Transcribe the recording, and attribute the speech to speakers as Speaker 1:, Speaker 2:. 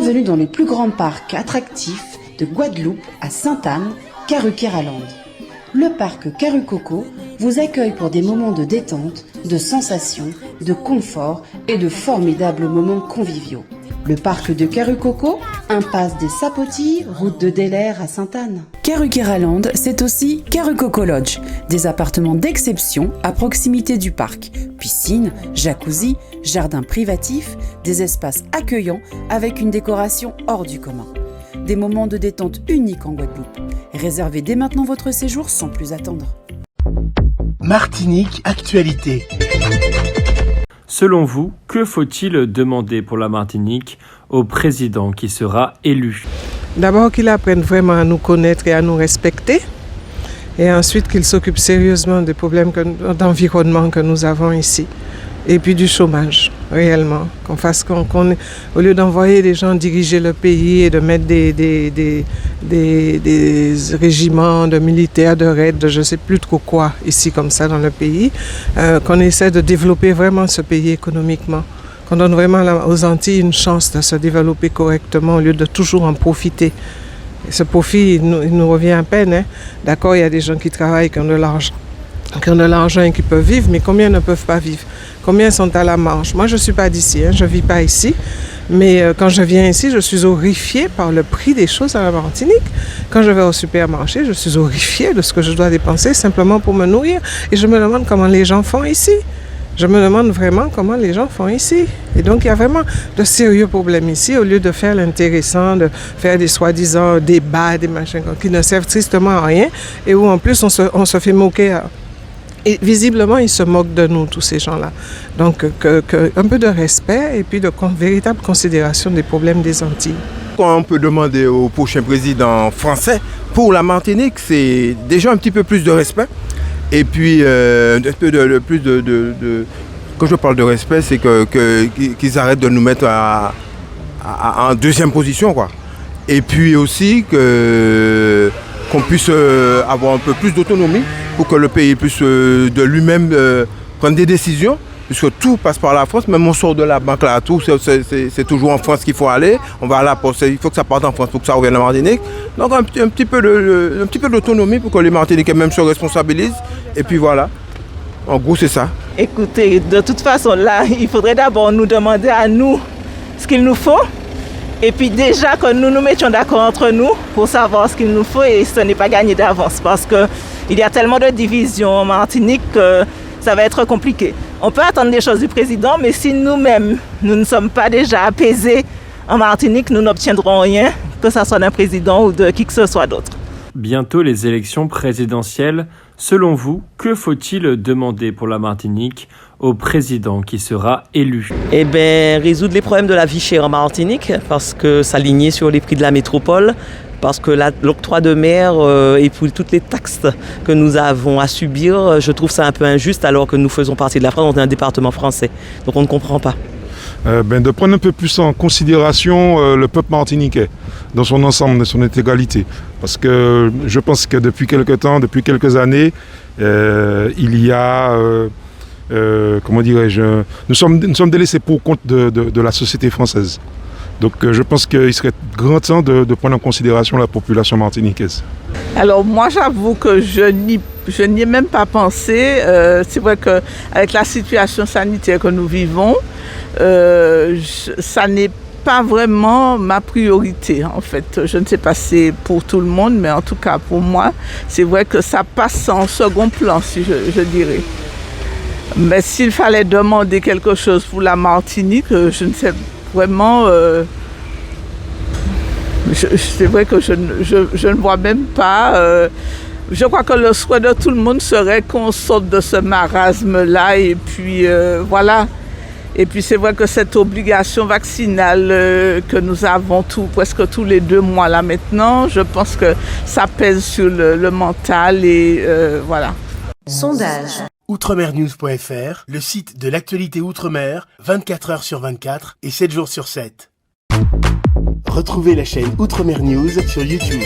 Speaker 1: Bienvenue dans le plus grand parc attractif de Guadeloupe à Sainte-Anne, Karukéraland. Le parc Karucoco vous accueille pour des moments de détente, de sensations, de confort et de formidables moments conviviaux. Le parc de Karucoco, impasse des Sapotilles, route de Delair à Sainte-Anne.
Speaker 2: Karukéraland, c'est aussi Karucoco Lodge, des appartements d'exception à proximité du parc. Piscine, jacuzzi, jardin privatif, des espaces accueillants avec une décoration hors du commun. Des moments de détente uniques en Guadeloupe. Réservez dès maintenant votre séjour sans plus attendre.
Speaker 3: Martinique Actualité.
Speaker 4: Selon vous, que faut-il demander pour la Martinique au président qui sera élu ?
Speaker 5: D'abord qu'il apprenne vraiment à nous connaître et à nous respecter. Et ensuite qu'il s'occupe sérieusement des problèmes d'environnement que nous avons ici. Et puis du chômage, réellement. Au lieu d'envoyer des gens diriger le pays et de mettre des régiments de militaires, de raids, de je ne sais plus trop quoi, ici comme ça dans le pays, qu'on essaie de développer vraiment ce pays économiquement. Qu'on donne vraiment aux Antilles une chance de se développer correctement au lieu de toujours en profiter. Et ce profit, il nous revient à peine. Hein. D'accord, il y a des gens qui travaillent, qui ont de l'argent et qui peuvent vivre, mais combien ne peuvent pas vivre? Combien sont à la marge? Moi, je ne suis pas d'ici, je ne vis pas ici. Mais quand je viens ici, je suis horrifiée par le prix des choses à la Martinique. Quand je vais au supermarché, je suis horrifiée de ce que je dois dépenser simplement pour me nourrir. Et je me demande comment les gens font ici. Je me demande vraiment comment les gens font ici. Et donc, il y a vraiment de sérieux problèmes ici, au lieu de faire l'intéressant, de faire des soi-disant débats, des machins qui ne servent tristement à rien, et où en plus on se fait moquer. Et visiblement, ils se moquent de nous, tous ces gens-là. Donc, un peu de respect et puis de véritable considération des problèmes des Antilles.
Speaker 6: Quand on peut demander au prochain président français, pour la Martinique, c'est déjà un petit peu plus de respect. Et puis, un peu plus de... Quand je parle de respect, c'est qu'ils arrêtent de nous mettre en deuxième position, quoi. Et puis aussi qu'on puisse avoir un peu plus d'autonomie pour que le pays puisse de lui-même prendre des décisions, puisque tout passe par la France. Même on sort de la banque là, tout c'est toujours en France qu'il faut aller. On va à la poste, il faut que ça parte en France pour que ça revienne en Martinique. Donc un petit peu d'autonomie pour que les Martiniquais même se responsabilisent. Et puis voilà, en gros c'est ça.
Speaker 7: Écoutez, de toute façon là, il faudrait d'abord nous demander à nous ce qu'il nous faut. Et puis déjà que nous nous mettions d'accord entre nous pour savoir ce qu'il nous faut, et ce n'est pas gagné d'avance parce qu'il y a tellement de divisions en Martinique que ça va être compliqué. On peut attendre des choses du président, mais si nous-mêmes, nous ne sommes pas déjà apaisés en Martinique, nous n'obtiendrons rien, que ce soit d'un président ou de qui que ce soit d'autre.
Speaker 4: Bientôt les élections présidentielles. Selon vous, que faut-il demander pour la Martinique au président qui sera élu ?
Speaker 8: Eh bien, résoudre les problèmes de la vie chère en Martinique, parce que s'aligner sur les prix de la métropole, parce que l'octroi de mer et pour toutes les taxes que nous avons à subir, je trouve ça un peu injuste alors que nous faisons partie de la France, on est un département français. Donc on ne comprend pas.
Speaker 9: De prendre un peu plus en considération le peuple martiniquais dans son ensemble, dans son intégralité. Parce que je pense que depuis quelques années, il y a, nous sommes délaissés pour compte de la société française. Donc je pense qu'il serait grand temps de prendre en considération la population martiniquaise.
Speaker 10: Alors moi j'avoue que je n'y ai même pas pensé. C'est vrai qu'avec la situation sanitaire que nous vivons, ça n'est pas vraiment ma priorité en fait. Je ne sais pas si c'est pour tout le monde, mais en tout cas pour moi, c'est vrai que ça passe en second plan, si je dirais. Mais s'il fallait demander quelque chose pour la Martinique, je ne sais vraiment... c'est vrai que je ne vois même pas... je crois que le souhait de tout le monde serait qu'on sorte de ce marasme-là et puis voilà. Et puis c'est vrai que cette obligation vaccinale que nous avons presque tous les 2 mois là maintenant, je pense que ça pèse sur le mental et voilà.
Speaker 1: Sondage.
Speaker 3: Outremernews.fr, le site de l'actualité Outre-mer, 24 heures sur 24 et 7 jours sur 7. Retrouvez la chaîne Outremer News sur YouTube.